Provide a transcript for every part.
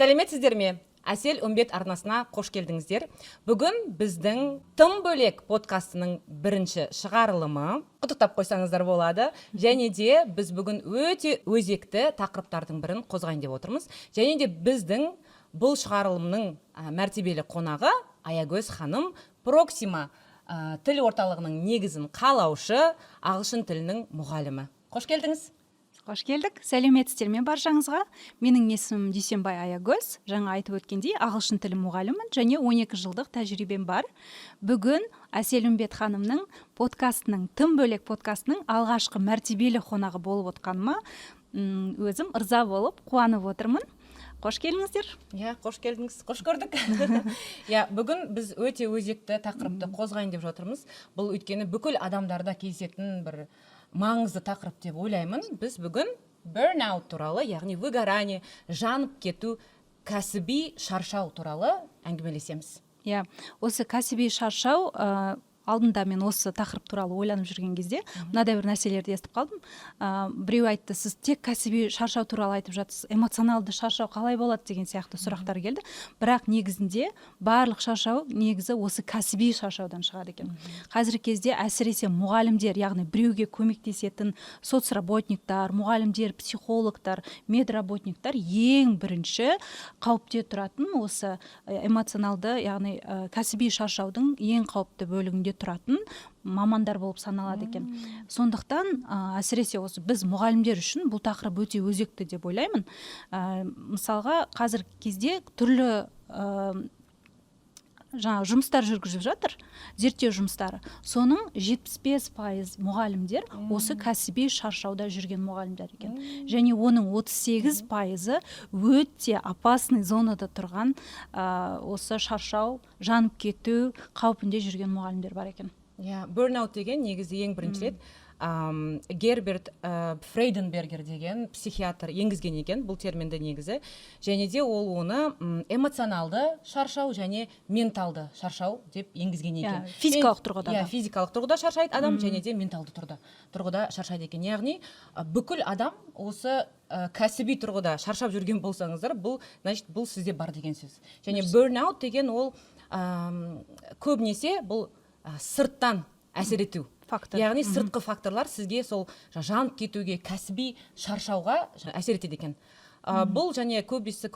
Сәлеметсіздер ме? Әсел Үмбет арнасына қош келдіңіздер. Бүгін біздің тым бөлек подкастының бірінші шығарылымы. Құттықтап қойсаңыздар болады. Және де біз бүгін өте өзекті тақырыптардың бірін қозғайын деп отырмыз. Және де біздің бұл шығарылымның мәртебелі қонағы Аягөз ханым Проксима тіл орталығының негізін қалаушы, ағылшын тілінің мұғалімі. Қош келдіңіз. Қош келдік. Сәлеметсіздер ме баршаңызға. Менің есімім Дүйсенбай Аягөз. Жаңа айтып өткендей, ағылшын тілі мұғалімін және 12 жылдық тәжірибем бар. Бүгін Әсел Үмбет ханымның подкастының, тым бөлек подкастының алғашқы мәртебелі қонағы болып отқаныма өзім ырза болып қуанып отырмын. Қош келдіңіздер. Қош келдіңіз. Қош көрдік. Бүгін біз өте өзекті тақырыпты қозғайын деп жатырмыз. Бұл өйткені бүкіл адамдарда кездесетін бір маңызды тақырып деп ойлаймын. Біз бүгін burnout туралы, яғни выгорание, жанып кету, кәсіби шаршау туралы әңгімелесеміз. Осы кәсіби шаршау алдында мен осы тақырып туралы ойланып жүрген кезде мынадай бір нәрселерді естіп қалдым. Біреу айтты, сіз тек кәсіби шаршау туралы айтып жатсыз, эмоционалды шаршау қалай болады деген сияқты сұрақтар келді. Бірақ негізінде барлық шаршау негізі осы кәсіби шаршаудан шығады екен. Қазіргі кезде әсіресе мұғалімдер, яғни біреуге көмектесетін соцработниктар, мұғалімдер, психологтар, медработниктар ең бірінші қауіпте тұратын осы эмоционалды, яғни кәсіби шаршаудың ең қауіпті бөлігінде тұратын мамандар болып саналады екен. Сондықтан әсіресе осы біз мұғалімдер үшін бұл тақырып өте өзекті деп ойлаймын. Мысалға қазіргі кезде түрлі жұмыстар жүргізіп жатыр, зерттеу жұмыстары. Соның 75% мұғалімдер осы кәсіби шаршауда жүрген мұғалімдер екен. Және оның 38% өте опасный зонада тұрған осы шаршау, жанып кету қаупінде жүрген мұғалімдер бар екен. Burnout деген негізі ең бірінші рет Герберт Фрейденбергер деген психиатр енгізген екен бұл терминді негізі. Және де ол оны эмоционалды шаршау және менталды шаршау деп енгізген екен. Физикалық тұрғыда. Физикалық тұрғыда шаршайды адам, және де менталды тұрғыда шаршайды екен. Яғни бүкіл адам осы кәсіби тұрғыда шаршап жүрген болсаңыздар, бұл сізде бар деген сөз. Және burnout деген ол көбінесе бұл сырттан әсер ету. Яғни сыртқы факторлар сізге сол жанып кетуге, кәсіби шаршауға әсер етеді екен. Бұл және көбісі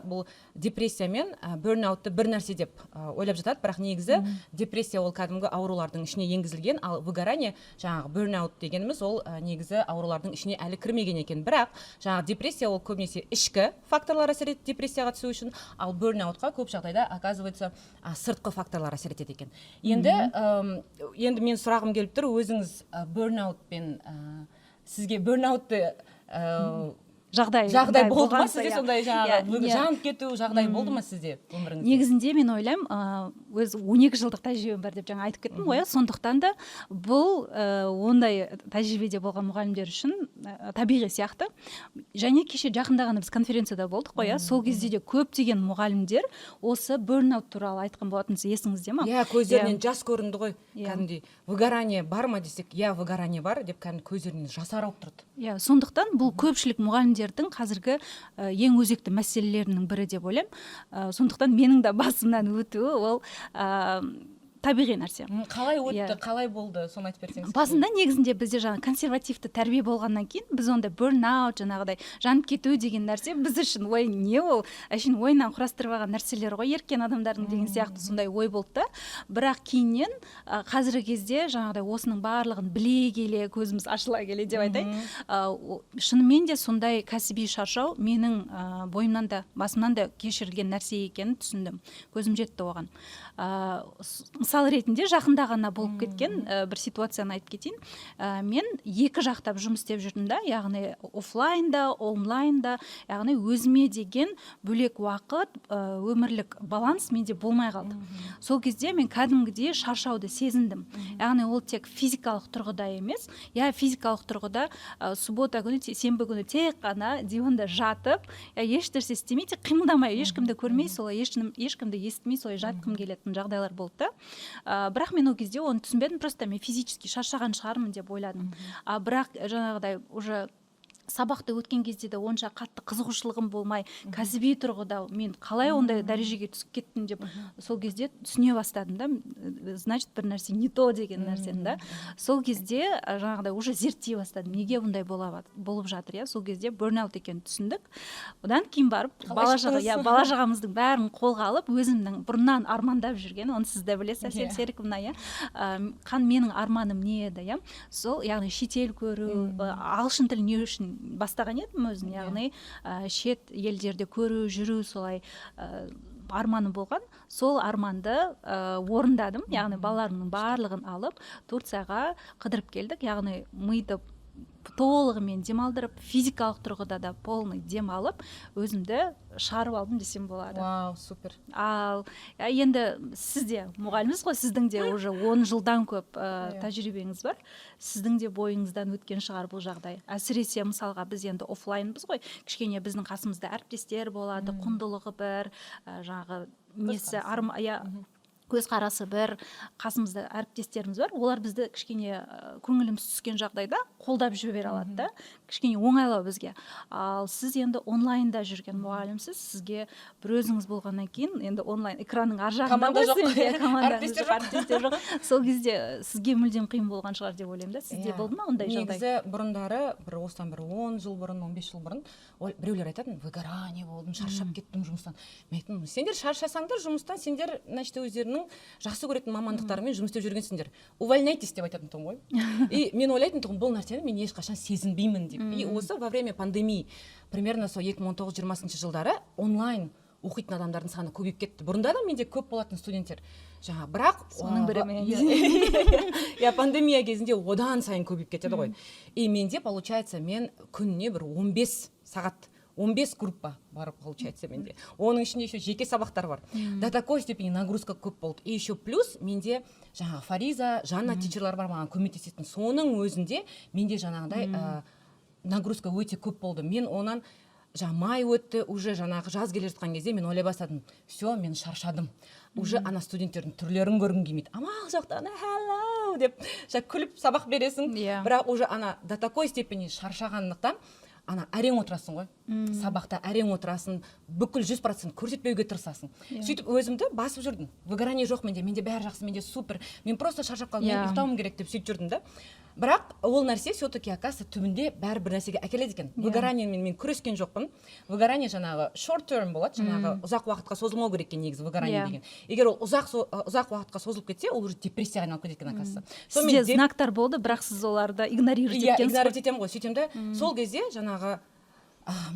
бұл депрессия мен burnoutты бір нәрсе деп ойлап жатады, бірақ негізі депрессия ол кәдімгі аурулардың ішіне енгізілген, ал выгорание, жаңағы burnout дегеніміз ол негізі аурулардың ішіне әлі кірмеген екен. Бірақ жаңағы депрессия ол көбінесе ішкі факторлар әсер етеді депрессияға түсу үшін, ал burnoutқа көп жағдайда оказывается сыртқы факторлар әсер етеді екен. Енді мен сұрағым келіп тұр, өзіңіз burnout пен сізге burnoutты жағдай болды ма сізде, сондай жаңағы жанып кету жағдай болды ма сізде өміріңізде? Негізінде мен ойлаймын, өз 12 жылдық тәжірибем бар деп жаңа айтып кеттім ғой, сондықтан да бұл ондай тәжірибеде болған мұғалімдер үшін табиғи сияқты. Және кеше жақында ғана біз конференцияда болдық қой, сол кезде де көптеген мұғалімдер осы burnout туралы айтқан болатын, есіңізде ма? Көздерінен жас көрінді ғой. Кәдімгідей выгорание бар ма десек, выгорание бар деп кәдімгі көздерінен жас аралып тұрды. Сондықтан бұл көпшілік мұғалімдердің қазіргі ең өзекті мәселелерінің бірі деп ойлаймын. Сондықтан менің де басымнан өтуі ол табиғи нәрсе. Қалай өтті, қалай болды, соны айтып берсеңіз? Басында негізінде бізде жаңа консервативті тәрбие болғаннан кейін біз онда burnout, жаңағыдай жанып кету деген нәрсе біз үшін не ол, әшейін ойынан құрастырып алған нәрселер ғой, еркен адамдардың деген сияқты сондай ой болды да. Бірақ кейіннен қазіргі кезде жаңағыдай осының барлығын біле келе, көзіміз ашыла келе деп айтайын. Шынымен де сондай кәсіби шаршау менің бойымнан да, басымнан да кешірілген нәрсе екенін түсіндім. Көзім жетті оған. Мысал ретінде жақында ғана болып кеткен бір ситуацияны айтып кетейін. Мен екі жақтап жұмыс істеп жүрдім да, яғни офлайнда, онлайнда, яғни өзіме деген бөлек уақыт, өмірлік баланс менде болмай қалды. Сол кезде мен кәдімгідей шаршауды сезіндім. Яғни ол тек физикалық тұрғыда емес, физикалық тұрғыда суббота күні, сенбі күні тек қана диванда жатып, ешнәрсе істемей, тек қимылдамай, ешкімді көрмей, солай ешкімді естімей, солай жатқым келетін жағдайлар болды. Бірақ мен ол кезде оны түсінбедім, просто мен физически шаршаған шығармын деп ойладым. Бірақ жаңағыдай уже сабақты өткен кезде де онша қатты қызығушылығым болмай, кәсіби тұрғыда мен қалай ондай дәрежеге түсіп кеттім деп сол кезде түсіне бастадым да, значит бір нәрсе не то деген нәрсені да. Сол кезде жаңағыдай уже зерттей бастадым, неге бұндай болып жатыр, сол кезде burnout екенін түсіндік. Одан кейін барып бала жағамыздың бәрін қолға алып, өзімнің бұрыннан армандап жүрген, оны сіз де білесіз, Әсел Серіковна, менің арманым не еді, сол яғни шетел көру, ағылшын тілін не үшін бастаған едім өзін, яғни шет елдерде көру, жүру, солай арманы болған. Сол арманды орындадым, яғни балаларымның барлығын алып Турцияға қыдырып келдік, яғни миды толығымен демалдырып, физикалық тұрғыда да полный демалып, өзімді шығарып алдым десем болады. Вау, супер. Ал енді сіз де мұғалімсіз ғой, сіздің де уже 10 жылдан көп тәжірибеңіз бар. Сіздің де бойыңыздан өткен шығар бұл жағдай. Әсіресе мысалға біз енді офлайнбыз ғой, кішкене біздің қасымызда әріптестер болады, құндылығы бір, жаңағы несі көзқарасы бір, қасымызда әріптестеріміз бар, олар бізді кішкене көңіліміз түскен жағдайда қолдап жібере алады да, кішкене оңайлау бізге. Ал сіз енді онлайнда жүрген мұғалімсіз, сізге бір өзіңіз болғаннан кейін, енді онлайн экранның ар жағында әріптестер жоқ. Сол кезде сізге мүлдем қиын болған шығар деп ойлаймын да. Сізде болды ма ондай жағдай? Негізі бұрындары, осыдан 10 жыл бұрын, 15 жыл бұрын, біреулер айтатын, выгорание болдым, шаршап кеттім жұмыстан. Мен айттым, сендер шаршасаңдар жұмыстан, сендер, значит, өздерінің жақсы көретін мамандықтарымен жұмыс істеп жүргенсіңдер. Увольняйтесь деп айтатын тұғым ғой. И мен ойлайтын тұғым, бұл нәрсені мен ешқашан сезінбеймін деп. И осы во время пандемии, примерно сол 2019-20 жылдары онлайн оқитын адамдардың саны көбейіп кетті. Бұрында да менде көп болатын студенттер. Бірақ соның бірі мен. Пандемия кезінде одан сайын көбейіп кетеді ғой. И менде получается мен күніне бір 15 сағат 15 группа бар, получается, менде. Оның ішінде еще жеке сабақтар бар. До такой степени нагрузка көп болды. И еще плюс менде жаңағы Фариза, Жанна тичерлар бар маған көмектесетін. Соның өзінде менде жаңағыдай нагрузка өте көп болды. Мен онан май өтті, уже жаңағы жаз келе жатқан кезде мен ойлай бастадым. Все, мен шаршадым. Уже ана студенттердің түрлерін көргім келмейді. Амал жоқтан, hello деп күліп сабақ бересің. Бірақ уже ана до такой степени шаршағандықтан әрең отырасың ғой, сабақта әрең отырасың, бүкіл 100% көрсетпеуге тырысасың. Сөйтіп өзімді басып жүрдім. Выгорание жоқ менде бәрі жақсы, менде супер. Мен просто шаршап қалдым, мен ұйықтауым керек деп сөйтіп жүрдім да. Бірақ ол нәрсе все-таки оказывается түбінде бәрібір нәрсеге әкеледі екен. Выгораниемен мен күрескен жоқпын. Выгорание жаңағы short term болады, жаңағы ұзақ уақытқа созылмау керек екен негізі выгорание деген. Егер ол ұзақ уақытқа созылып кетсе, ол уже депрессияға айналып кетеді екен оказывается. Сізде знактар болды, бірақ сіз оларды игнорировать еткенсіз. Игнорировать етемін ғой. Сөйтем да, сол кезде жаңағы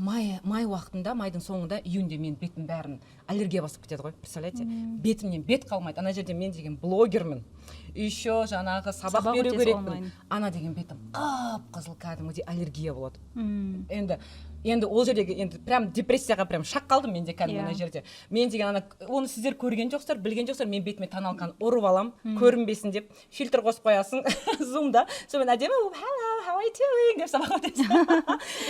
май уақытында, майдың соңында, июньде мен бетім бәрін аллергия басып кетеді ғой, представляете? Бетімнен бет қалмайды. Ана жерде мен деген блогермін. Еще жаңағы сабақ беру керекпін. Ана деген бетім қып-қызыл кәдімгідей аллергия болады. Енді ол жердегі прям депрессияға прям шақ қалдым менде кәдімгі ана жерде. Мен деген оны сіздер көрген жоқсыздар, білген жоқсыздар, мен бетіме тоналканы ұрып алам, көрінбесін деп, фильтр қосып қоясың Zoom-да. Сонымен әдемі hello, how are you doing деп сабақ өтесің.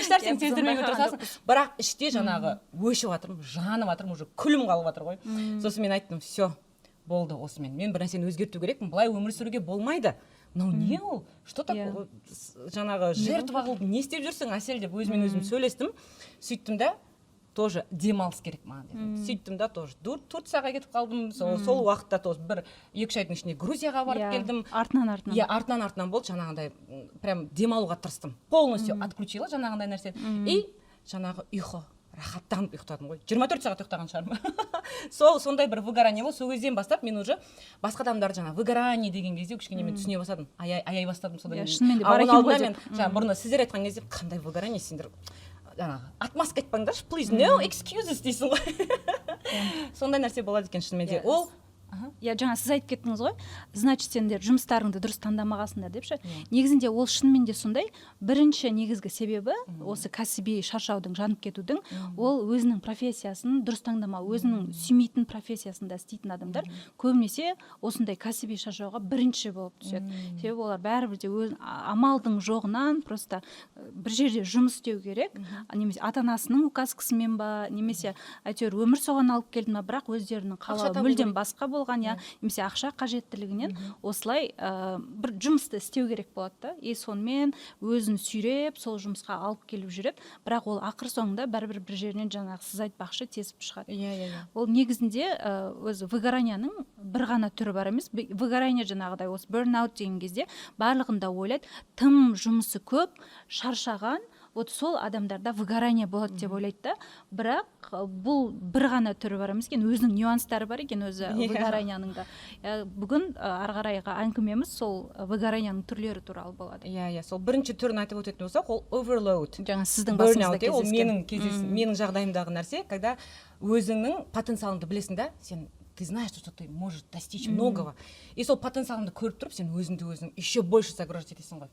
Ешнәрсені сездірмей отырасың. Бірақ іште жаңағы өшіп жатырмын, жанып жатырмын, уже күлім қалып жатыр ғой. Сосын мен айттым, все, болды осымен. Мен бір нәрсені өзгерту керекпін, былай өмір сүруге болмайды. Не ол? Что такое? Жаңағы жертва қылып не істеп жүрсің, Әсел деп өзімен өзім сөйлестім. Сөйттім да, тоже демалыс керек маған дедім. Сөйттім да, тоже Турцияға кетіп қалдым. Сол уақытта тоже бір 2 айдың ішінде Грузияға барып келдім. Артынан болды, жаңағындай прям демалуға тырыстым. Полностью отключила жаңағындай нәрсе. И жаңағы ұйқы. Рахаттанып ұйықтадым ғой. 24 сағат ұйықтаған шығармын. Сондай бір выгорание болды. Сол кезден бастап мен уже басқа адамдарды жаңа выгорание деген кезде кішкене мен түсіне бастадым. Аяй бастадым содан. Шынымен де бар екен ғой деп. Бұрында сіздер айтқан кезде қандай выгорание сендер отмазка айтпаңдаршы, please, no excuses дейсің ғой. Сондай нәрсе болады екен шынымен де. Ол жаңа сіз айтып кеттіңіз ғой, значит сендер жұмыстарыңды дұрыс таңдамағансыңдар деп ше. Негізінде ол шынымен де сондай. Бірінші негізгі себебі осы кәсіби шаршаудың, жанып кетудің, ол өзінің профессиясын дұрыс таңдамау, өзінің сүймейтін профессиясында істейтін адамдар көбінесе осындай кәсіби шаршауға бірінші болып түседі. Себебі олар бәрібір де өз амалдың жоғынан просто бір жерде жұмыс істеу керек, немесе ата-анасының указкасымен ба, немесе әйтеуір өмір соған алып келді ме, бірақ өздерінің қалауы мүлдем басқа болған немесе ақша қажеттілігінен осылай бір жұмысты істеу керек болады да, и сонымен өзін сүйреп сол жұмысқа алып келіп жүреді, бірақ ол ақыр соңында бәрібір бір жерінен жаңағы сіз айтпақшы тесіп шығады. Ол негізінде өзі выгоранияның бір ғана түрі бар емес. Выгорание жаңағыдай осы burnout деген кезде барлығында ойлайды, тым жұмысы көп, шаршаған, вот сол адамдарда выгорание болады деп ойлайды да, бірақ бұл бір ғана түрі бар емес екен, өзінің нюанстары бар екен өзі выгоранияның да. Бүгін ары қарайғы әңгімеміз сол выгоранияның түрлері туралы болады. Сол бірінші түрін айтып өтетін болсақ, ол overload. Жаңа сіздің басыңызда кездескен. Менің жағдайымдағы нәрсе, когда өзіңнің потенциалыңды білесің да, сен ты знаешь, что ты можешь достичь многого. И сол потенциалыңды көріп тұрып, сен өзіңді еще больше загружать етесің ғой.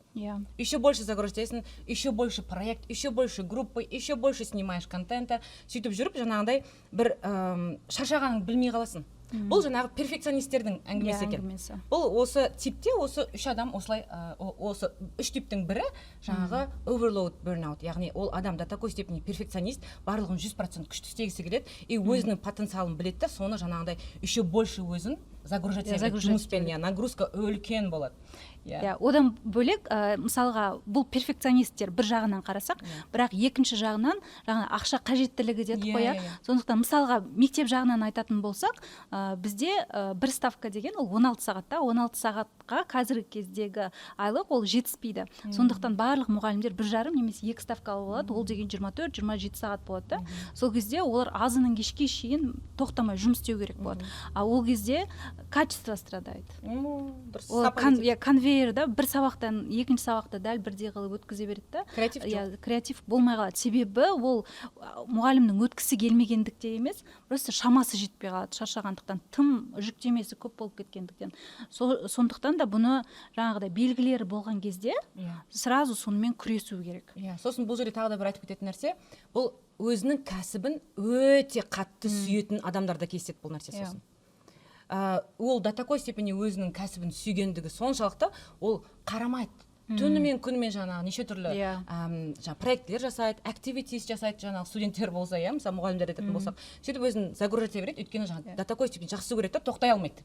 Еще больше загружать етесің, еще больше проект, еще больше группы, еще больше снимаешь контента. Сөйтіп жүріп, жаңағыдай бір шаршағаныңды білмей қаласың. Бұл жаңағы перфекционистердің әңгімесі екен. Бұл осы типте, осы үш адам осылай, осы үш типтің бірі жаңағы overload burnout, яғни ол адам до такой степени перфекционист, барлығын 100% күшті істегісі келеді, и өзінің потенциалын біледі да, соны жаңағыдай еще больше өзін загружать етеді жұмыспен, нагрузка үлкен болады. Одан бөлек, мысалға, бұл перфекционисттер бір жағынан қарасақ, бірақ екінші жағынан ақша қажеттілігі дедік қоя. Сондықтан мысалға мектеп жағынан айтатын болсақ, бізде бір ставка деген ол 16 сағатта, 16 сағатқа қазіргі кездегі айлық ол жетіспейді. Сондықтан барлық мұғалімдер 1,5 немесе 2 ставка алып алады, ол деген 24-27 сағат болады. Сол кезде олар азынан кешке шейін тоқтамай жұмыс істеу керек болады. Ол кезде качество страдает. Конвейерда бір сабақтан екінші сабақта дәл бірдей қылып өткізе береді да. Креатив болмай қалады. Себебі ол мұғалімнің өткісі келмегендікте емес, просто шамасы жетпей қалады, шаршағандықтан, тым жүктемесі көп болып кеткендіктен. Сондықтан да бұны жаңағыдай белгілері болған кезде сразу сонымен күресу керек. Сосын бұл жерде тағы да бір айтып кететін нәрсе, бұл өзінің кәсібін өте қатты сүйетін адамдарда кездеседі бұл нәрсе. Сосын ол до такой степени өзінің кәсібін сүйгендігі соншалықты ол қарамайды. Түнімен күнімен жаңағы неше түрлі проекттер жасайды, activities жасайды, жаңағы студенттер болса, мысалы мұғалімдер айтатын болсақ, сөйтіп өзін загружать ете береді, өйткені жаңағы до такой степени жақсы көреді да, тоқтай алмайды.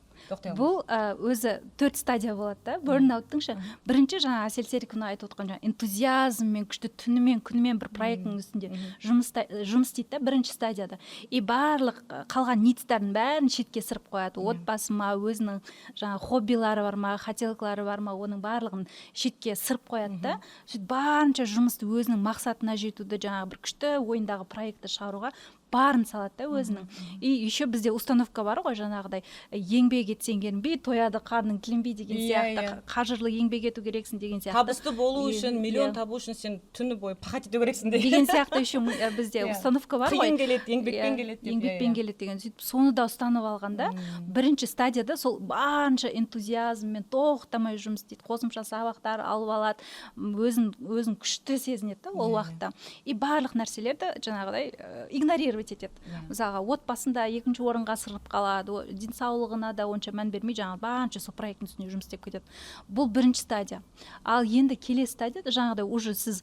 Бұл өзі 4 стадия болады да, burnout-тың ше. Бірінші жаңа Әсел Сериковна айтып отқан жаңа энтузиазммен, күшті түнімен күнімен бір проекттің үстінде жұмыс істейді да, бірінші стадияда. И барлық қалған ниттардың бәрін шетке сырып қояды. Отбасы ма, өзінің жаңа хоббилары бар ма, хотелкалары бар ма, оның барлығын шетке сырып қояды да, сөйтіп барынша жұмысты өзінің мақсатына жетуді, жаңағы бір күшті ойындағы проектті шығаруға барын салады да өзінің. И еще бізде установка бар ғой, жаңағыдай еңбек етсең ерінбей, тояды қарның тілінбей деген сияқты, қажырлы еңбек ету керексің деген сияқты. Табысты болу үшін, миллион табу үшін сен түні бойы пахать ету керексің деген сияқты еще бізде установка бар ғой. Қиын келеді, еңбекпен келеді. Еңбекпен келеді деген. Сөйтіп соны да ұстанып алғанда, бірінші стадияда сол барынша энтузиазммен тоқтамай жұмыс істейді, қосымша сабақтар алып алады, өзін күшті сезінеді да ол уақытта. И барлық нәрселерді жаңағыдай игнорировать етеді. Мысалға отбасында екінші орынға сырып қалады, денсаулығына да онша мән бермей, жаңағы барынша сол проекттің үстіне жұмыс істеп кетеді. Бұл бірінші стадия. Ал енді келесі стадияда жаңағыдай уже сіз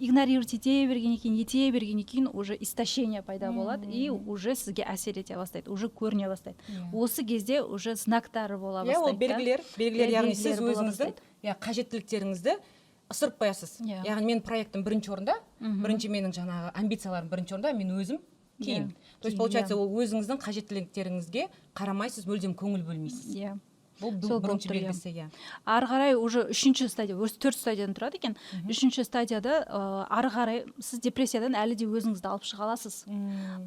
игнорировать ете бергеннен кейін уже истощение пайда болады и уже сізге әсер ете бастайды, уже көріне бастайды. Осы кезде уже знактары бола бастайды. Ол белгілер, яғни сіз өзіңіздің қажеттіліктеріңізді ысырып қоясыз. Яғни мен проекттің бірінші орында, бірінші менің жаңағы амбицияларым бірінші орында, мен өзім кейін. То есть получается, ол өзіңіздің қажеттіліктеріңізге қарамайсыз, мүлдем көңіл бөлмейсіз. Бұл бірінші белгісі. Ары қарай уже үшінші стадия, өзі 4 стадиядан тұрады екен. Үшінші стадияда ары қарай сіз депрессиядан әлі де өзіңізді алып шыға аласыз.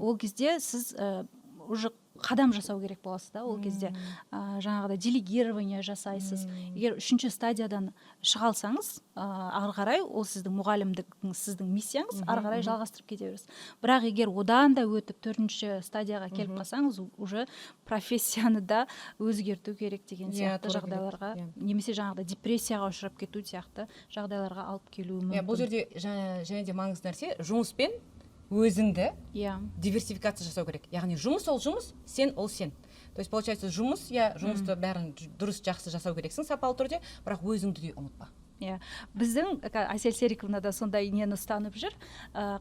Ол кезде сіз уже қадам жасау керек боласыз да, ол кезде жаңағыдай делегирование жасайсыз. Егер үшінші стадиядан шыға алсаңыз, ары қарай ол сіздің мұғалімдігіңіз, сіздің миссияңыз, ары қарай жалғастырып кете бересіз. Бірақ егер одан да өтіп 4-ші стадияға келіп қалсаңыз, уже профессияны да өзгерту керек деген сияқты жағдайларға, немесе жаңағыдай депрессияға ұшырап кету сияқты жағдайларға алып келуі мүмкін. Бұл жерде және де маңызды нәрсе, жұмыспен өзіңді диверсификация жасау керек. Яғни жұмыс ол жұмыс, сен ол сен. То есть получается жұмысты бәрін дұрыс жақсы жасау керексің сапалы түрде, бірақ өзіңді де ұмытпа. біздің Әсел Сериковна да сондай нені ұстанып жүр.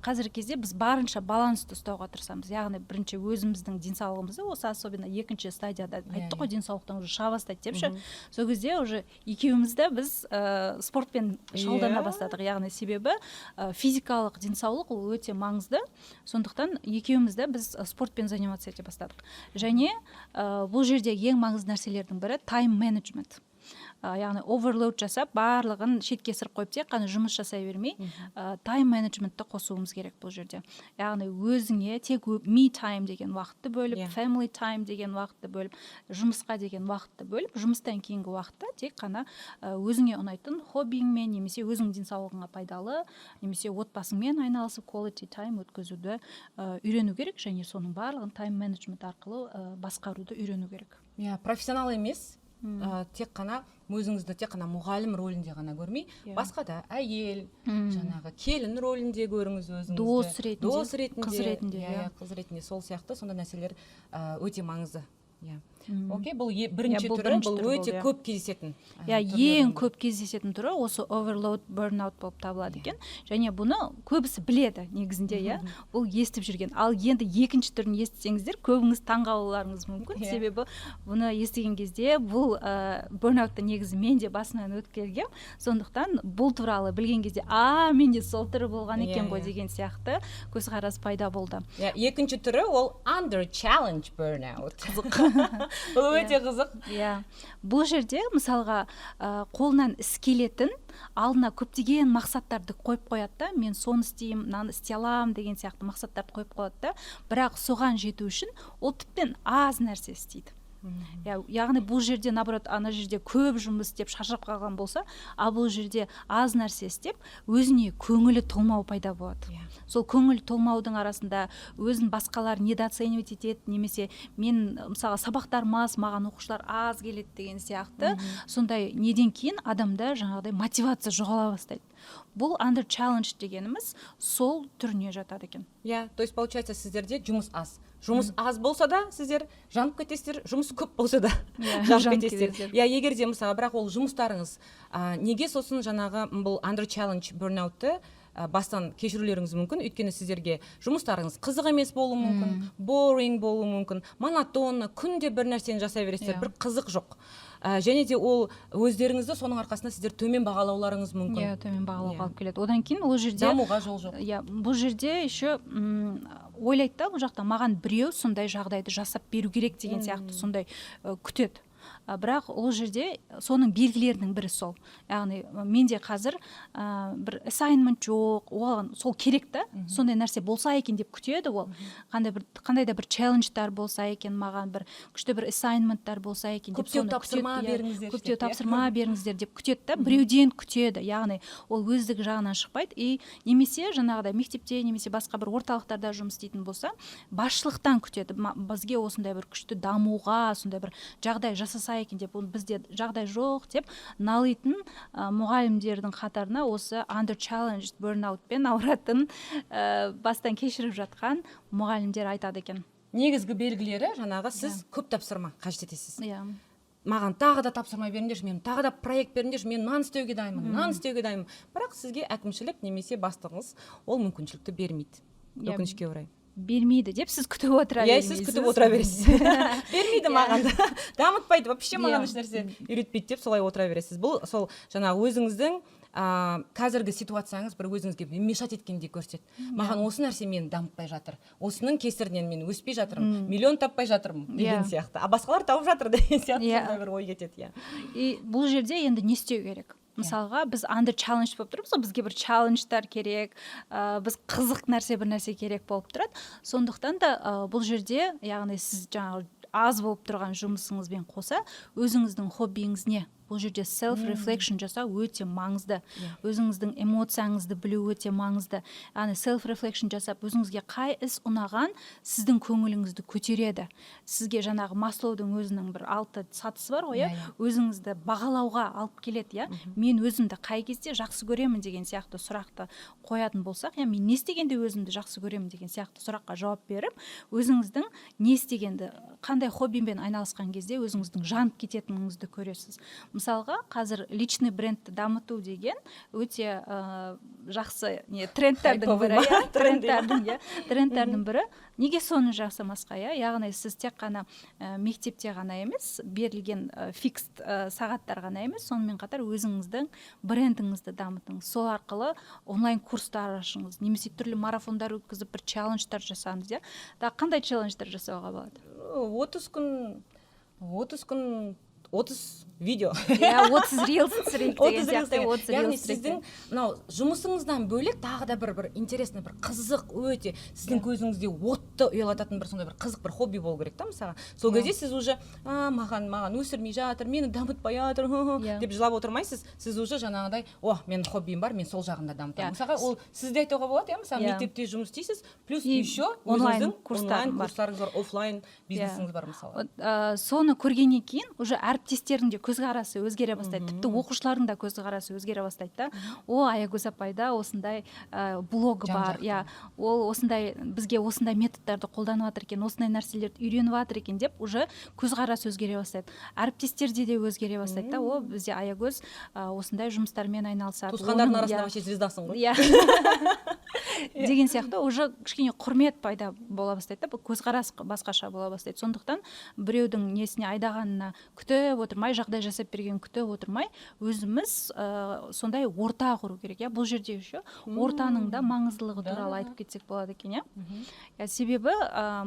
Қазіргі кезде біз барынша балансты ұстауға тырысамыз. Яғни бірінші өзіміздің денсаулығымызды, осы особенно екінші стадияда айттық қой, денсаулықтан уже шыға бастайды деп ше. Сол кезде уже екеумізді біз спортпен шұғылдана бастадық. Яғни себебі физикалық денсаулық ол өте маңызды. Сондықтан екеумізді біз спортпен заниматься ете бастадық. Және бұл жерде ең маңызды нәрселердің бірі тайм менеджмент. Яғни оверлоуд жасап, барлығын шетке сырып қойып тек қана жұмыс жасай бермей, тайм менеджментті қосуымыз керек бұл жерде. Яғни өзіңе тек me time деген уақытты бөліп, family time деген уақытты бөліп, жұмысқа деген уақытты бөліп, жұмыстан кейінгі уақытта тек қана өзіңе ұнайтын хоббиіңмен, немесе өзің денсаулығыңа пайдалы, немесе отбасыңмен айналысып quality time өткізуді үйрену керек, және соның барлығын тайм менеджмент арқылы басқаруды үйрену керек. Профессионал емес, тек қана өзіңізді тек қана мұғалім рөлінде ғана көрмей, басқа да әйел, жаңағы келін рөлінде көріңіз өзіңізді. Дос ретінде, қыз ретінде, сол сияқты сонда нәрселер өте маңызды. Окей, бұл бірінші түрі, бұл өте көп кездесетін. Ең көп кездесетін түрі осы overload, burnout болып табылады екен. Және бұны көбісі біледі негізінде, бұл естіп жүрген. Ал енді екінші түрін естісеңіздер, көбіңіз таңғалуларыңыз мүмкін. Себебі бұны естіген кезде бұл burnoutты негізі мен де басынан өткергем. Сондықтан бұл туралы білген кезде, менде сол түрі болған екен ғой деген сияқты көзқарас пайда болды. Екінші түрі ол under challenge burnout. Бұл өте қызық. Бұл жерде мысалға қолынан іс келетін, алдына көптеген мақсаттарды қойып қояды да, мен соны істеймін, мынаны істей аламын деген сияқты мақсаттарды қойып қояды да, бірақ соған жету үшін ол тіптен аз нәрсе істейді. Яғни бұл жерде наоборот ана жерде көп жұмыс істеп шаршап қалған болса, ал бұл жерде аз нәрсе істеп өзіне көңілі толмау пайда болады. Сол көңіл толмаудың арасында өзін басқалар недооценивать етеді, немесе мен мысалы сабақтарым аз, маған оқушылар аз келеді деген сияқты, сондай неден кейін адамда жаңағыдай мотивация жоғала бастайды. Бұл under challenge дегеніміз сол түріне жатады екен. То есть получается сіздерде жұмыс аз. Жұмыс аз болса да сіздер жанып кетесіздер, жұмыс көп болса да жанып кетесіздер. Егер де мысалы, бірақ ол жұмыстарыңыз неге сосын жаңағы бұл under challenge burnout-ты бастан кешірулеріңіз мүмкін, өйткені сіздерге жұмыстарыңыз қызық емес болуы мүмкін, boring болуы мүмкін, монотонны, күнде бір нәрсені жасай бересіздер, бір қызық жоқ. Және де ол өздеріңізді соның арқасында сіздер төмен бағалауларыңыз мүмкін. Төмен бағалауға алып келеді. Одан кейін ол жерде дамуға жол жоқ. Бұл жерде еще ойлайды да, бұл жақта маған біреу сондай жағдайды жасап беру керек деген сияқты сондай күтеді. Бірақ ол жерде соның белгілерінің бірі сол. Яғни менде қазір бір assignment жоқ, оған сол керек та, сондай нәрсе болса екен деп күтеді ол. Қандай да бір челленджтар болса екен, маған бір күшті бір assignmenттар болса екен деп көптеу тапсырма беріңіздер. Көптеу тапсырма беріңіздер деп күтеді та, біреуден күтеді. Яғни ол өздік жағынан шықпайды. Немесе жаңағыдай мектепте немесе басқа бір орталықтарда жұмыс істейтін болса, басшылықтан күтеді. Бізге осындай бір күшті дамуға, сондай бір жағдай жасаса екен деп, бізде жағдай жоқ деп налитын мұғалімдердің қатарына осы under challenge burnout-пен ауыратын бастан кешіріп жатқан мұғалімдер айтады екен. Негізгі белгілері жаңағы сіз көп тапсырма қажет етесіз. Маған тағы да тапсырма беріңдерші, мен тағы да проект беріңдерші, мен мынаны істеуге дайынмын, бірақ сізге әкімшілік немесе бастығыңыз ол мүмкіншілікті бермейді. Өкінішке орай. Бермейді деп сіз күтіп отыра бересіз. Сіз күтіп отыра бересіз. Бермейді маған да. Дамытпайды, вообще маған еш нәрсе үйретпейді деп солай отыра бересіз. Бұл сол жаңағы өзіңіздің қазіргі ситуацияңыз бір өзіңізге мешать еткендей көрсетеді. Маған осы нәрсе мен дамытпай жатыр. Осының кесірінен мен өспей жатырмын, миллион таппай жатырмын деген сияқты. Басқалар тауып жатыр деген сияқты сондай бір ой кетеді. Бұл жерде енді не істеу керек? Мысалға, біз under challenge болып тұрмыз, бізге бір чалленджтар керек, біз қызық нәрсе бір нәрсе керек болып тұрады. Сондықтан да бұл жерде, яғни сіз жаңағы аз болып тұрған жұмысыңызбен қоса, өзіңіздің хоббиіңіз не? Бұл жерде self-reflection жасау өте маңызды. Өзіңіздің эмоцияңызды білу өте маңызды. Яғни self-reflection жасап, өзіңізге қай іс ұнаған, сіздің көңіліңізді көтереді. Сізге жаңағы Маслоудың өзінің бір 6 сатысы бар ғой, өзіңізді бағалауға алып келеді, мен өзімді қай кезде жақсы көремін деген сияқты сұрақты қоятын болсақ, мен не істегенде өзімді жақсы көремін деген сияқты сұраққа жауап беріп, өзіңіздің не істегенді, қандай хоббимен айналысқан кезде өзіңіздің жанып кететініңізді көресіз. мысалға қазір личный брендті дамыту деген өте жақсы трендтердің бірі, трендтердің бірі. Неге соны жасамасқа, яғни сіз тек қана мектепте ғана емес, берілген фикст сағаттар ғана емес, сонымен қатар өзіңіздің брендіңізді дамытыңыз. Сол арқылы онлайн курстар ашыңыз, немесе түрлі марафондар өткізіп бір челленджтар жасаңыз. Қандай челленджтар жасауға болады? 30 күн 30 видео. 30 рилс түсірейік деген сияқты. Яғни сіздің жұмысыңыздан бөлек тағы да бір интересный, бір қызық, өте сіздің көзіңізде отты ұялататын бір сондай бір қызық бір хобби болу керек та мысалға. Сол кезде сіз уже маған өсірмей жатыр, мені дамытпай жатыр деп жылап отырмайсыз. Сіз уже жаңағыдай, менің хоббиім бар, мен сол жағында дамытамын. Мысалға ол сізде айтуға болады, мысалы мектепте жұмыс істейсіз, плюс еще өзіңіздің онлайн курстарыңыз бар, офлайн бизнесіңіз бар мысалы. Соны көргеннен кейін уже әріптестердің де көзқарасы өзгере бастайды, тіпті оқушылардың да көзқарасы өзгере бастайды да. Аягөз апайда осындай блогы бар, ол осындай бізге осындай методтарды қолданып жатыр екен, осындай нәрселерді үйреніп жатыр екен деп уже көзқарасы өзгере бастайды. Әріптестерде де өзгере бастайды да. Бізде Аягөз осындай жұмыстармен айналысады. Туысқандардың арасында вообще звездасың ғой. Деген сияқты уже кішкене құрмет пайда бола бастайды да, көзқарас басқаша бола бастайды. Сондықтан біреудің несіне айдағанына күтіп отырмай, жағдай жасап берген күтіп отырмай, өзіміз сондай орта құру керек. Бұл жерде еще ортаның да маңыздылығы туралы айтып кетсек болады екен. Себебі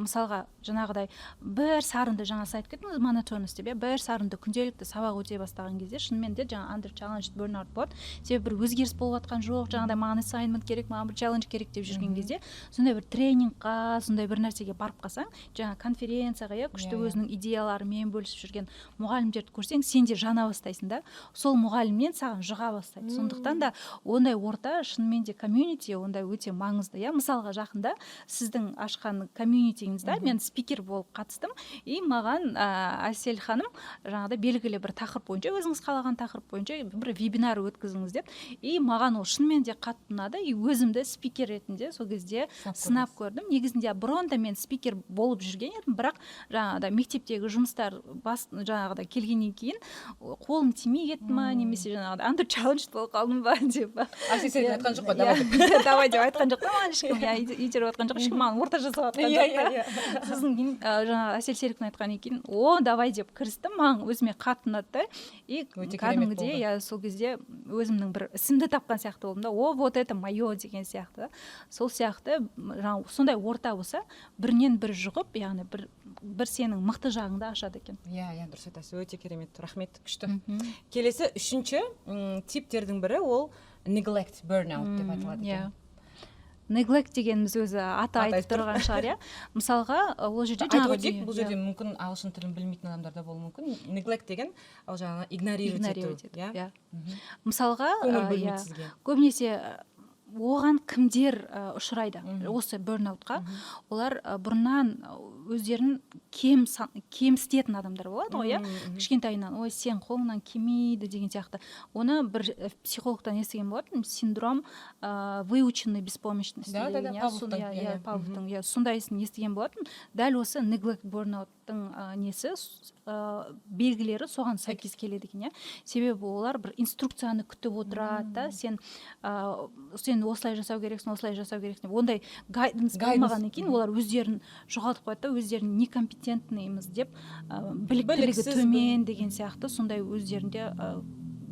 мысалға жаңағыдай бір сарынды, жаңа айтып кеттіңіз, монотонность деп, бір сарынды күнделікті сабақ өте бастаған кезде шынымен де жаңа under challenge burnout болады. Себебі бір өзгеріс болып жатқан жоқ, жаңағыдай маған assignment керек, маған бір challenge керек деп жүрген кезде, сондай бір тренингқа, сондай бір нәрсеге барып қалсаң, жаңа конференцияға, күшті өзінің идеяларымен бөлісіп жүрген мұғалімдерді көрсең, сен де жана бастайсың да, сол мұғаліммен саған жұға бастайды. Сондықтан да ондай орта шынымен де комьюнити ондай өте маңызды. Мысалға жақында сіздің ашқан комьюнитиіңізде мен спикер болып қатыстым, и маған Әсел ханым жаңағыда белгілі бір тақырып бойынша, өзіңіз қалаған тақырып бойынша бір вебинар өткізіңіз деп, и маған ол шынымен де қатты ұнады, и өзімді спикер ретінде сол кезде сынап көрдім. Негізінде бұрын да мен спикер болып жүрген едім, бірақ жаңағыда мектептегі жұмыстар жаңағыда келгеннен кейін қолым тимей кетті ма, немесе жаңағыда under challenge болып қалдым ба деп. Әсел айтқан жоқ па, давай деп айтқан жоқ па, маған ешкім итеріп жатқан жоқ, ешкім маған орта жасап жатқан жоқ. Сосын кейін жаңағы Әсел Серіктің айтқаннан кейін, давай деп кірістім, маған өзіме қатты ұнады, и кәдімгідей сол кезде өзімнің бір ісімді тапқан сияқты болдым да, вот это мое деген сияқты. Сол сияқты сондай орта болса, бірінен бір жұғып, яғни бір сенің мықты жағыңды ашады екен. Дұрыс айтасыз, өте керемет, рахмет, күшті. Келесі үшінші типтердің бірі ол neglect, burnout деп айтылады екен. Neglect дегеніміз өзі аты айтып тұрған шығар, мысалға ол жерде жаңағы бұл жерде мүмкін ағылшын тілін білмейтін адамдар да болуы мүмкін. Neglect деген ол жаңағы игнорировать ету. Мысалға көбінесе оған кімдер ұшырайды осы burnoutқа? Олар бұрыннан өздерін кемсітетін адамдар болады ғой, кішкентайынан, сен қолыңнан келмейді деген сияқты. Оны бір психологтан естіген болатын, синдром выученной беспомощности деген, Павловтың сондайсын естіген болатын. Дәл осы neglect burnout-тың несі белгілері соған сәйкес келеді екен. Себебі олар бір инструкцияны күтіп отырады да, сен осылай жасау керексің, осылай жасау керексің. Ондай гайденс болмағаннан кейін олар өздерін жоғалтып қояды да, өздерін некомпетентныймыз деп, біліктілігі төмен деген сияқты сондай өздерінде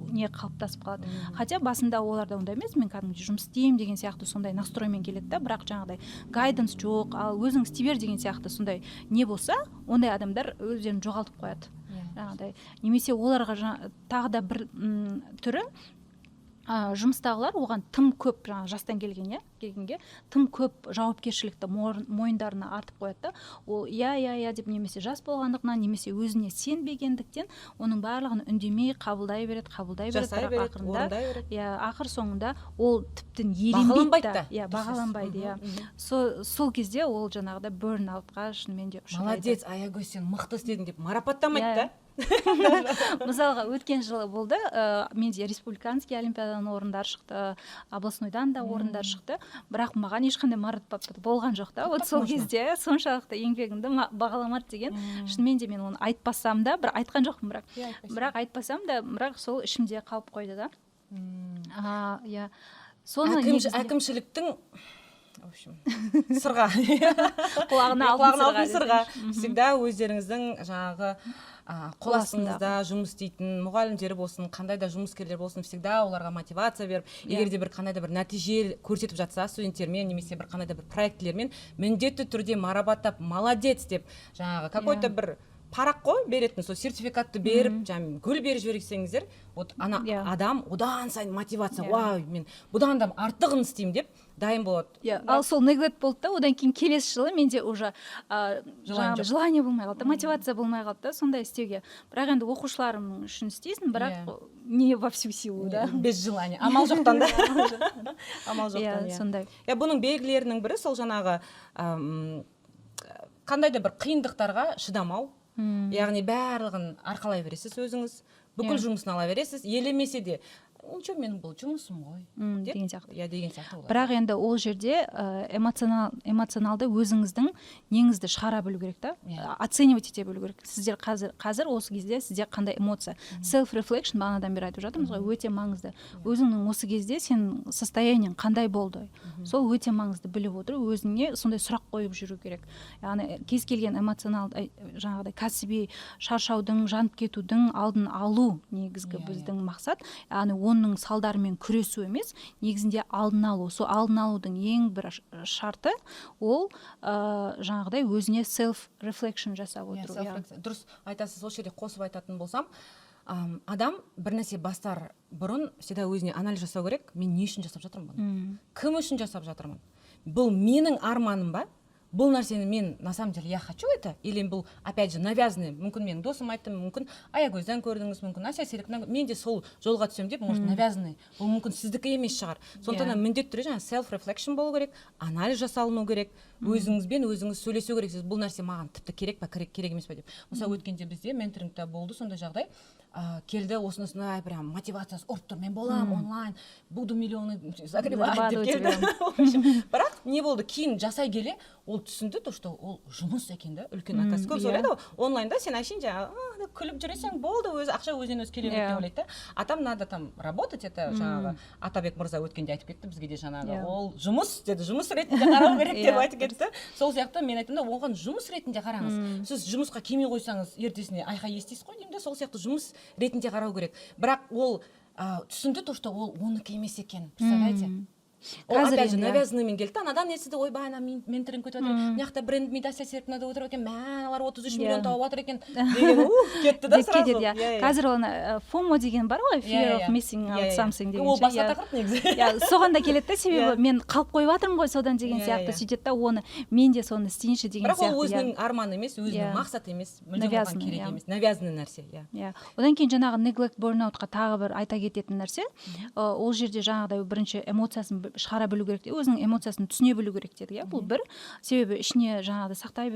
не қалыптасып қалады. Хотя басында оларда ондай емес, мен кәдімгі жұмыс істеймін деген сияқты сондай настроймен келеді да, бірақ жаңағыдай гайденс жоқ, ал өзің істей бер деген сияқты сондай не болса, ондай адамдар өздерін жоғалтып қояды. Жаңағыдай немесе оларға тағы да бір түрі жұмыстағылар оған тым көп жастан келгенге тым көп жауапкершілікті мойындарына артып қояды да, ол деп немесе жас болғандығынан немесе өзіне сенбегендіктен оның барлығын үндемей қабылдай береді, бірақ ақырында ақыр соңында ол тіптен еленбейді, бағаланбайды. Сол кезде ол жаңағыда burnout-қа шынымен де ұшырайды. Молодец, Аягөз, сен мықты істедің деп марапаттамайды да. мысалға өткен жылы болды, менде республиканский олимпиаданың орындары шықты, областнойдан да орындар шықты, бірақ маған ешқандай марапат болған жоқ та. Вот сол кезде соншалықты еңбегімді бағаламады деген. Шынымен де мен оны айтпасам да, бір айтқан жоқпын, бірақ айтпасам да, бірақ сол ішімде қалып қойды да. Иә. Әкімшіліктің в общем сырға құлағына алтын сырға всегда өздеріңіздің жаңағы қол астыңызда жұмыс істейтін мұғалімдер болсын, қандай да жұмыскерлер болсын, всегда оларға мотивация беріп, егер де бір қандай да бір нәтиже көрсетіп жатса студенттермен немесе бір қандай да бір проектілермен міндетті түрде марапаттап, молодец деп жаңағы какой-то бір парақ қой беретін, сол сертификатты беріп, гүл беріп жіберсеңіздер, вот ана адам одан сайын мотивация, вау, мен бұдан да артығын істеймін деп дайын болады. Ал сол неглект болды да, одан кейін келесі жылы менде уже желание болмай қалды, мотивация болмай қалды да сондай істеуге. Бірақ енді оқушыларым үшін істейсің, бірақ не во всю силу, да. Без желания. Амал жоқтан да. Амал жоқтан, сондай. Бұның белгілерінің бірі сол жаңағы қандай да бір қиындықтарға шыдамау. Яғни барлығын арқалай бересіз өзіңіз, бүкіл жұмысын ала бересіз, елемесе де ничего, менің бұл жұмысым ғой деген сияқты. Деген сияқты болады. Бірақ енді ол жерде эмоционалды өзіңіздің неңізді шығара білу керек та, оценивать ете білу керек. Сіздер қазір осы кезде сізде қандай эмоция, self reflection бағанадан бері айтып жатырмыз ғой, өте маңызды. Өзіңнің осы кезде сен состояниең қандай болды, сол өте маңызды біліп отыру, өзіңе сондай сұрақ қойып жүру керек. Яғни кез келген эмоционалды жаңағыдай кәсіби шаршаудың, жанып кетудің алдын алу негізгі біздің мақсат. Яғни оның салдарымен күресу емес, негізінде алдын алу. Сол алдын алудың ең бір шарты ол жаңағыдай өзіне self reflection жасап отыру. Дұрыс айтасыз. Сол жерде қосып айтатын болсам, адам бір нәрсе бастар бұрын всегда өзіне анализ жасау керек. Мен не үшін жасап жатырмын бұны? Кім үшін жасап жатырмын? Бұл менің арманым ба? Бұл нәрсені мен на самом деле я хочу это, или бұл опять же навязанный, мүмкін менің досым айтты, мүмкін Аягөзден көрдіңіз, мүмкін Ася Серіктен, мен де сол жолға түсем деп, может навязанный, бұл мүмкін сіздікі емес шығар. Сондықтан міндетті түрде жаңа self reflection болу керек, анализ жасалыну керек, өзіңізбен өзіңіз сөйлесу керексіз, бұл нәрсе маған тіпті керек па, керек емес па деп. Мысалы өткенде бізде менторингта болды сондай жағдай, келді осындай прям мотивациясы ұрып тұр, мен болам онлайн, буду миллионы загребать деп келді. Бірақ не болды, кейін жасай келе ол түсінді, то что ол жұмыс екен да, үлкен оказывается. Көбісі ойлайды онлайнда сен әшейін жаңағы күліп жүресең болды, өзі ақша өзінен өзі келе береді деп ойлайды да. А там надо там работать, это жаңағы Атабек мырза өткенде айтып кетті бізге де жаңағы, ол жұмыс деді, жұмыс ретінде қарау керек деп айтып кетті. Сол сияқты мен айттым да, оған жұмыс ретінде қараңыз. Сіз жұмысқа келмей қойсаңыз, ертесіне айқай естисіз ғой деймін де, сол сияқты жұмыс ретінде қарау керек. Бірақ ол түсінді, то что ол оныкі емес екен. Представляете? Ол опять же навязанныймен келді, анадан естіді, ойбай, ана менторинг өтіп отыр екен, мияқта бренд Ася Серіктен өтіп екен, алар 33 миллион тауып отыр екен деген, кетті да сразу. Қазір оны FOMO деген бар ғой, fear of missing out something деген. Ол басқа тақырып негізі. Соған да келеді, себебі мен қалып қойып жатырмын ғой содан деген сияқты сөйтеді да, оны мен де соны істейінші деген сияқты. Бірақ ол өзінің арманы емес, өзінің мақсаты емес, мүлдем оған керек емес, навязанный нәрсе. Одан кейін жаңағы neglect burnoutқа тағы бір айта кететін нәрсе, ол жерде жаңағыдай бірінші эмоциясын шығара білу керек, өзінің эмоциясын түсіне білу керек деді. Бұл бір, себебі ішіне жаңағыдай сақтай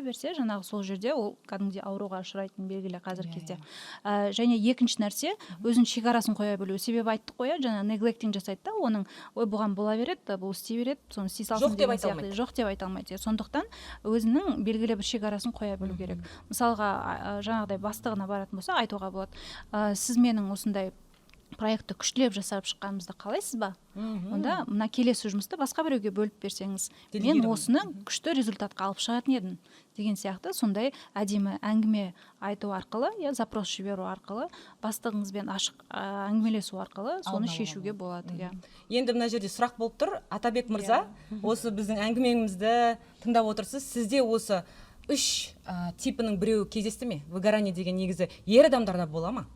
берсе, жаңағы сол жерде ол кәдімгідей ауруға ұшырайтын белгілі қазір кезде. Және екінші нәрсе, өзінің шекарасын қоя білу. Себебі айттық қоя, жаңа neglect жасайды да, оның ой бұған бола береді, бұл істей береді, соны істей салсын деген сияқты. Жоқ деп айта алмайды. Сондықтан өзінің белгілі бір шекарасын қоя білу керек. Мысалға, жаңағыдай бастығына баратын болса, айтуға болады. Сіз менің осындай проектті күштілеп жасап шыққанымызды қалайсыз ба? Онда мына келесі жұмысты басқа біреуге бөліп берсеңіз, мен осыны күшті результатқа алып шығатын едім деген сияқты сондай әдемі әңгіме айту арқылы, запрос жіберу арқылы, бастығыңызбен ашық әңгімелесу арқылы соны шешуге болады. Енді мына жерде сұрақ болып тұр, Атабек мырза, осы біздің әңгімемізді тыңдап отырсыз, сізде осы 3 типінің біреуі кездесті ме? Выгорание деген негізі ер адамдарда бола ма?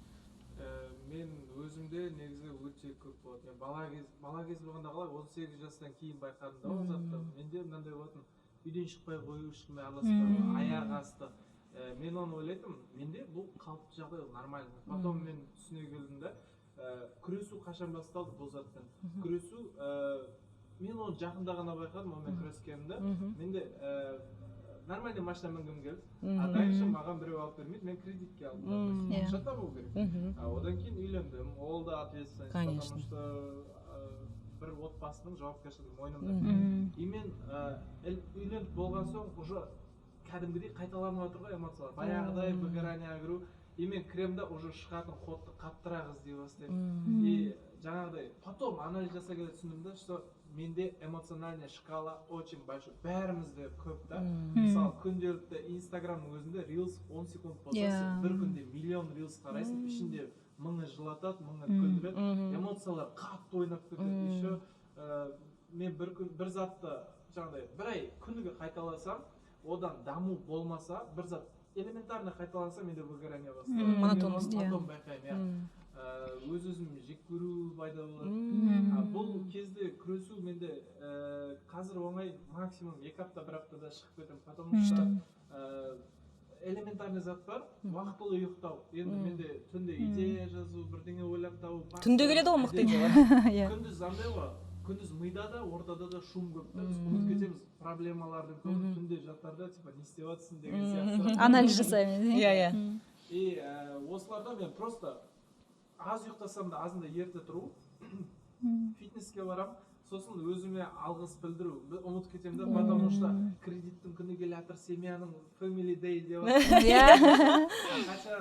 Негізі өте көп болады. Бала кез болғанда қалай 18 жастан кейін байқадым да ол затты. Менде мынандай болатын, үйден шықпай қою, ешкіммен араласпай, аяқ асты. Мен оны ойлайтын, менде бұл қалыпты жағдай, нормально. Потом мен түсіне келдім да, күресу қашан басталды бұл затпен. Күресу, мен оны жақында ғана байқадым, онымен күрескенімді. Менде нормальный машина мінгім келді, а дальше маған біреу алып бермейді, мен кредитке алдым. Ақша табу керек. Одан кейін үйлендім, ол да ответственность, потому что бір отбасының жауапкершілігі мойнымда. И мен үйленіп болған соң уже кәдімгідей қайталанып отыр ғой эмоциялар. Баяғыдай выгорание кіру, и мен кремде уже шығатын кодты қаттырақ іздей бастаймын. И жаңағыдай потом анализ жасай келе түсіндім да, что менде эмоциональная шкала очень большой. Бәрімізде көп та. Мысалы, күнделікті Инстаграмның өзінде Reels 10 секунд болса, бір күнде миллион Reels қарайсың, ішінде мыңы жылатады, мыңы күлдіреді, эмоциялар қатты ойнап кетеді. Еще мен бір затты жаңағыдай бір ай күніге қайталасам, одан даму болмаса, бір зат элементарно қайталанса, менде выгорание басталады. Монотонность. Потом байқаймын, өз-өзім жек көру пайда болады. Бұл кезде күресу менде қазір оңай, максимум 2 апта, 1 аптада шығып кетемін, потому что элементарный зат бар, уақытылы ұйықтау. Енді менде түнде идея жазу, бірдеңе ойлап табу. Түнде келеді ғой мықты идеялар. Күндіз андай ғой, күндіз мида да, ортада да шум көп. Біз ұмытып кетеміз проблемалардың көбін түнде жаттарда, типа, не істеп жатсың деген сияқты. Анализ жасаймыз. Иә. И осыларда мен просто аз ұйықтасам да азында ерте тұру, фитнеске барам, сосын өзіме алғыс білдіру, ұмытып кетемін да, потому что кредиттің күні келе жатыр, семьяның family day деп жатыр. Хотя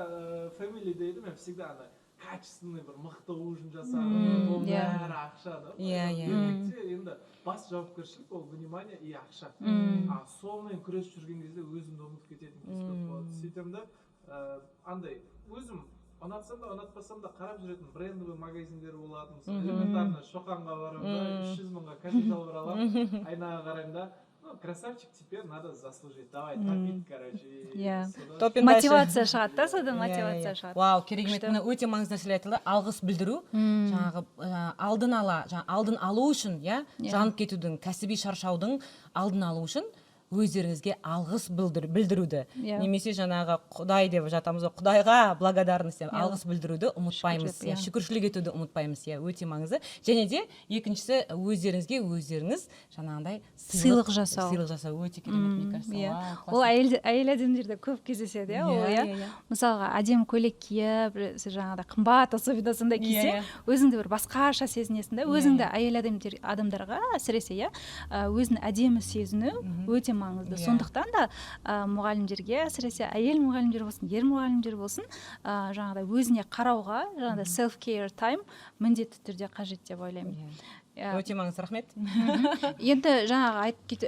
family day'ді мен всегда андай качественный бір мықты ужин жасадым, ол бәрі ақша да. Демекте енді бас жауапкершілік ол внимание и ақша. Сонымен күресіп жүрген кезде өзімді ұмытып кететін кез көп болады. Сөйтем да андай өзім ұнатсам да ұнатпасам да қарап жүретін брендовый магазиндер болады. Элементарно Шоқанға барам да, 300 мыңға капитал аламын, айнаға қараймын да, красавчик, теперь надо заслужить, давай, топить, короче. Мотивация шығады да, содан мотивация шығады. Вау, керемет, өте маңызды нәрселер айтылды. Алғыс білдіру, жаңағы алдын алу үшін, жанып кетудің, кәсіби шаршаудың алдын алу үшін өздеріңізге алғыс білдіруді, немесе жаңағы Құдай деп жатамыз, Құдайға благодарность, алғыс білдіруді ұмытпаймыз, шүкіршілік етуді ұмытпаймыз, өте маңызды. Және де екіншісі өздеріңізге өздеріңіз жаңағындай сыйлық жасау өте керемет, мне кажется. Ол әйел адамдарда көп кездеседі, мысалға әдемі көйлек киіп, жаңағыдай қымбат, особенно сондай кисе, өзіңді бір басқаша сезінесің да, өзіңді әйел адамдарға әсіресе өзін әдемі сезіну өте маңызды. Сондықтан да мұғалімдерге, әсіресе әйел мұғалімдер болсын, ер мұғалімдер болсын, жаңағыдай өзіне қарауға, жаңағыдай self-care time міндетті түрде қажет деп ойлаймын. Өте маңызды, рахмет. Енді жаңағы айтып кетті.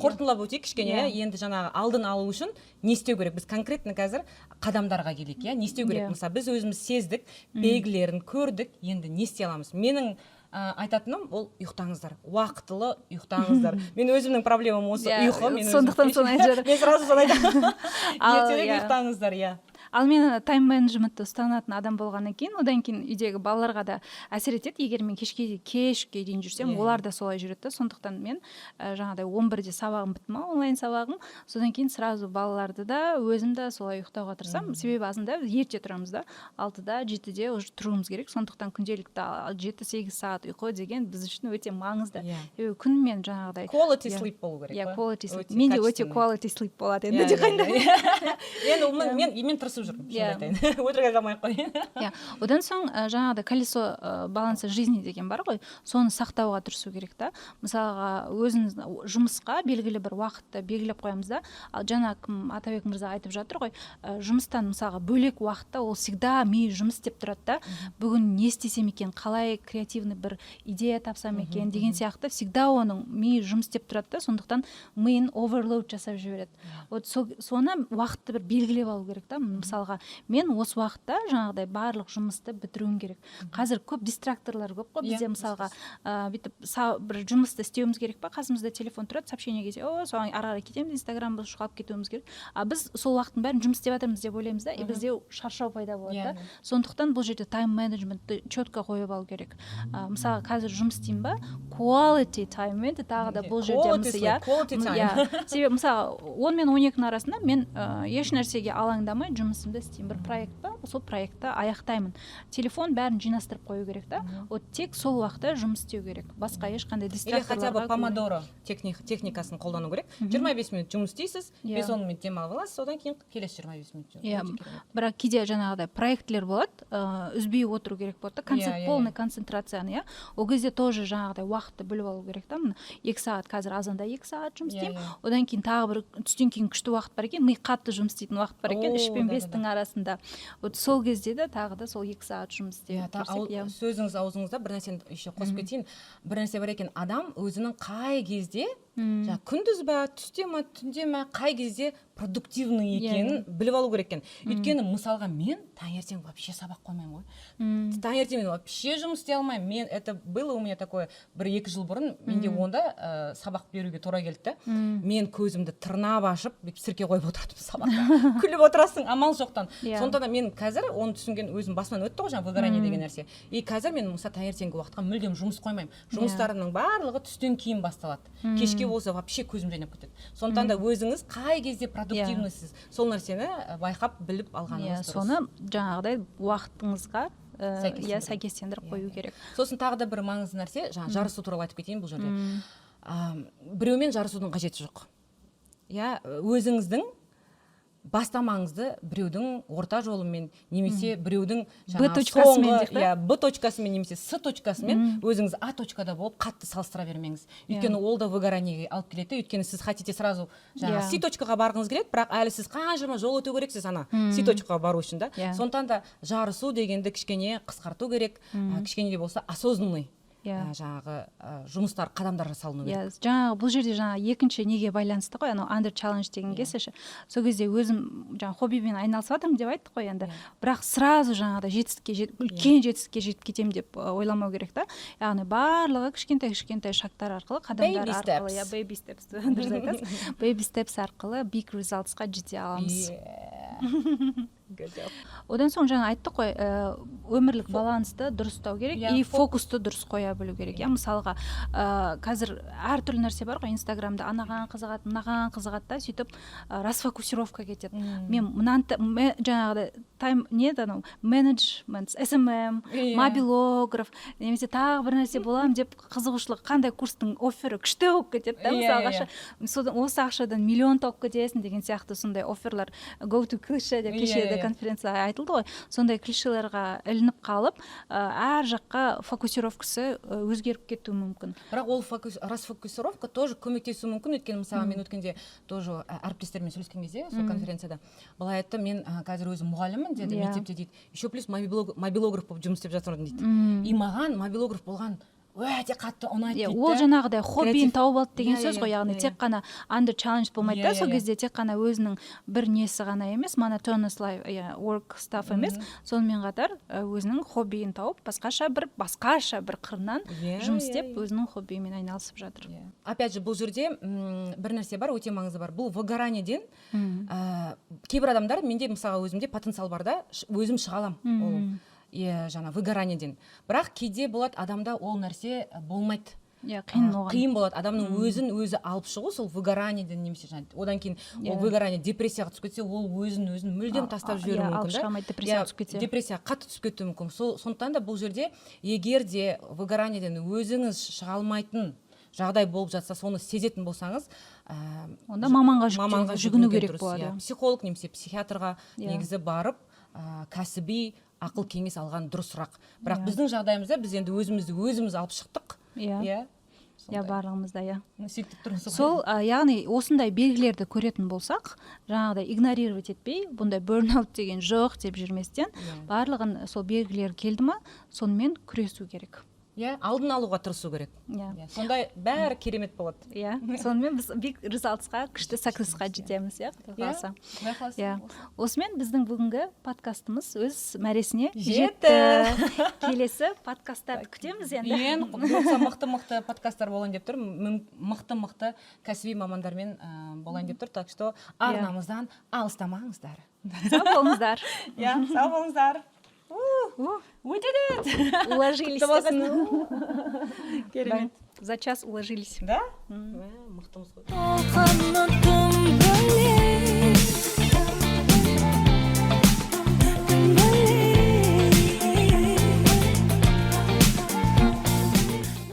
Қорытындылап өтейік кішкене, енді жаңағы алдын алу үшін не істеу керек? Біз конкретно қазір қадамдарға келейік, не істеу керек? Мысалы, біз өзіміз сездік, белгілерін көрдік, енді не істей аламыз? Менің айтатыным ол ұйықтаңыздар, уақытылы ұйықтаңыздар. Мен өзімнің проблемам осы ұйқы. Сондықтан соны айтып жатыр. Мен сразу соны айтамын. Ертерек ұйықтаңыздар, Ал мен тайм-менеджментті ұстанатын адам болғаннан кейін, одан кейін үйдегі балаларға да әсер етеді. Егер мен кешке дейін жүрсем, олар да солай жүреді. Сондықтан мен жаңағыдай 11-де сабағым бітті ма, онлайн сабағым, содан кейін сразу балаларды да, өзім де солай ұйықтауға тырысамын. Себебі азында ерте тұрамыз да, 6-да, 7-де уже тұруымыз керек. Сондықтан күнделікті 7-8 сағат ұйқы деген біз үшін өте маңызды. Күнмен жаңағыдай quality sleep болу керек. Quality sleep. Менде өте quality sleep болады. Мен тырысып жүрмін. Өтірік айта алмай-ақ қой. Одан соң жаңағыдай колесо баланса жизни деген бар ғой, соны сақтауға тырысу керек та. Мысалға өзіңіз жұмысқа белгілі бір уақытты белгілеп қоямыз да. Ал жаңа Атабек мырза айтып жатыр ғой, жұмыстан мысалға бөлек уақытта ол всегда ми жұмыс істеп тұрады да. Бүгін не істесем екен, қалай креативный бір идея тапсам екен деген сияқты всегда оның ми жұмыс істеп тұрады да. Сондықтан миын оверлоуд жасап жібереді. Вот соны уақытты бір белгілеп алу керек та. Мысалға мен осы уақытта жаңағыдай барлық жұмысты бітіруім керек. Қазір көп дистракторлар көп қой бізде. Мысалға бүйтіп бір жұмысты істеуіміз керек па, қасымызда телефон тұрады, сообщение келсе, соған ары қарай кетеміз, инстаграмды шұқалап кетуіміз керек. Біз сол уақыттың бәрін жұмыс істеп жатырмыз деп ойлаймыз да, бізде шаршау пайда болады да. Сондықтан бұл жерде тайм менеджментті четко қойып алу керек. Мысалы қазір жұмыс істеймін ба, quality time енді тағы да бұл жерде себебі мысалы 10 мен 12-ның арасында мен еш нәрсеге алаңдамай жұмыс жұмысымды істеймін, бір проект па, сол проектті аяқтаймын, телефон бәрін жинастырып қою керек та, вот тек сол уақытта жұмыс істеу керек, басқа ешқандай или дистракторларға. хотя бы помодоро техникасын қолдану керек. 25 минут жұмыс істейсіз, 5-10 минут демалып аласыз, одан кейін келесі 25 минут. Бірақ кейде жаңағыдай проектілер болады, үзбей отыру керек болады, полный концентрацияны, ол кезде тоже жаңағыдай уақытты бөліп алу керек та, 2 сағат, қазір азанда 2 сағат жұмыс істеймін, одан кейін тағы бір түстен кейін күшті уақыт бар екен, ми қатты жұмыс істейтін уақыт бар екен, 3 пен 5-тің арасында. Вот сол кезде де тағы да сол 2 сағат жұмыс істеймін. Сөзіңіз аузыңызда бір нәрсені еще қосып кетейін. Бір нәрсе бар екен, адам өзінің қай кезде, күндіз ба, түсте ма, түнде ма, қай кезде продуктивный екенін біліп алу керек екен. Өйткені мысалға мен таңертең вообще сабақ қоймаймын ғой. Таңертең мен вообще жұмыс істей алмаймын. Мен это было у меня такое 1-2 жыл бұрын, менде онда сабақ беруге тура келді. Мен көзімді тырнап ашып, сірке қойып отырдым сабақта. Күліп отырасың амал жоқтан. Сондықтан мен қазір оны түсінген, өзім басымнан өтті ғой, жаңа выгорание деген нәрсе. И қазір мен мысалы таңертеңгі уақытқа мүлдем жұмыс қоймаймын. Жұмыстарымның барлығы түстен кейін басталады. Кешке болса вообще көзім жайнап кетеді. Сондықтан да өзіңіз қай кезде продуктивныйсыз, сол нәрсені байқап біліп алғаныңыз дұрыс. Соны жаңағыдай уақытыңызға сәйкестендіріп қою керек. Сосын тағы да бір маңызды нәрсе, жаңа жарысу туралы айтып кетейін бұл жерде. Біреумен жарысудың қажеті жоқ. Өзіңіздің бастамаңызды біреудің орта жолымен немесе біреудің Б точкасымен немесе С точкасымен өзіңіз А точкада болып қатты салыстыра бермеңіз. Өйткені ол да выгораниеге алып келеді. Өйткені сіз хотите сразу С точкаға барғыңыз келеді, бірақ әлі сіз қаншама жол өту керексіз ана С точкаға бару үшін да. Сондықтан да жарысу дегенді кішкене қысқарту керек, кішкене де болса осознанный жаңағы жұмыстар, қадамдар жасалыну керек. Жаңағы бұл жерде жаңағы екінші неге байланысты ғой, анау under challenge деген кесеші. Сол кезде өзім жаңағы хоббимен айналысып жатырмын деп айттық қой енді. Бірақ сразу жаңағыдай үлкен жетістікке жетіп кетемін деп ойламау керек та. Яғни барлығы кішкентай шагтар арқылы, қадамдар арқылы, baby steps, дұрыс айтасыз. Baby steps арқылы big resultsқа жете аламыз. Одан соң жаңа айттық қой, өмірлік балансты дұрыстау керек и фокусты дұрыс қоя білу керек. Мысалға, қазір әртүрлі нәрсе бар ғой, Инстаграмда анаған қызығады, мынаған қызығады да, сөйтіп расфокусировка кетеді. Мен жаңағыдай менеджмент, SMM, мобилограф, немесе тағы бір нәрсе боламын деп қызығушылық, қандай курстың оффері күшті болып кетеді да, мысалға, осы ақшадан миллион тауып кетесің деген сияқты сондай офферлар, go to клише деп кешеді конференцияда айтылды ғой, сондай клишелерға ілініп қалып, әр жаққа фокусировкасы өзгеріп кетуі мүмкін. Бірақ ол расфокусировка тоже көмектесуі мүмкін. Өйткені мысалы мен өткенде тоже әріптестермен сөйлескен кезде сол конференцияда былай айтты, мен қазір өзім мұғаліммін деді, мектепте дейді, еще плюс мобилограф болып жұмыс істеп жатырмын дейді. И маған мобилограф болған өте қатты ұнайды дейді. Ол жаңағыдай хоббиін тауып алды деген сөз ғой, яғни тек қана under challenge болмайды да, сол кезде тек қана өзінің бір несі ғана емес, monotonous life, work stuff емес, сонымен қатар өзінің хоббиін тауып, басқаша бір қырынан жұмыс істеп, өзінің хоббиімен айналысып жатыр. Опять же, бұл жерде бір нәрсе бар, өте маңызды бар. Бұл выгораниеден кейбір адамдар, менде мысалға өзімде потенциал бар да, өзім шыға аламын. Жаңа выгораниеден. Бірақ кейде болады адамда ол нәрсе болмайды. Қиын болады. Адамның өзі алып шығу сол выгораниеден немесе одан кейін ол выгорание депрессияға түсіп кетсе, ол өзін мүлдем тастап жіберуі мүмкін. Депрессияға қатты түсіп кетуі мүмкін. Сондықтан да бұл жерде егер де выгораниеден өзіңіз шыға алмайтын жағдай болып жатса, соны сезетін болсаңыз, онда маманға жүгіну керек болады. Психолог немесе психиатрға негізі барып, кәсіби ақыл кеңес алған дұрысырақ. Бірақ біздің жағдайымызда біз енді өзіміз алып шықтық. Барлығымызда, Сол, яғни осындай белгілерді көретін болсақ, жаңағыдай игнорировать етпей, бұндай burnout деген жоқ деп жүрместен, барлығын сол белгілер келді ма, сонымен күресу керек. Алдын алуға тырысу керек. Сондай бәрі керемет болады. Сонымен біз big resultsқа, күшті successқа жетеміз, Осымен біздің бүгінгі подкастымыз өз мәресіне жетті. Келесі подкасттарды күтеміз енді. Мықты подкасттар болайын деп тұр. Мықты кәсіби мамандармен болайын деп тұр. Так что арнамыздан алыстамаңыздар. Сау болыңыздар. Сау болыңыздар. We did it! Уложились. Керемет. За час уложились. Да? Мықтымыз ғой.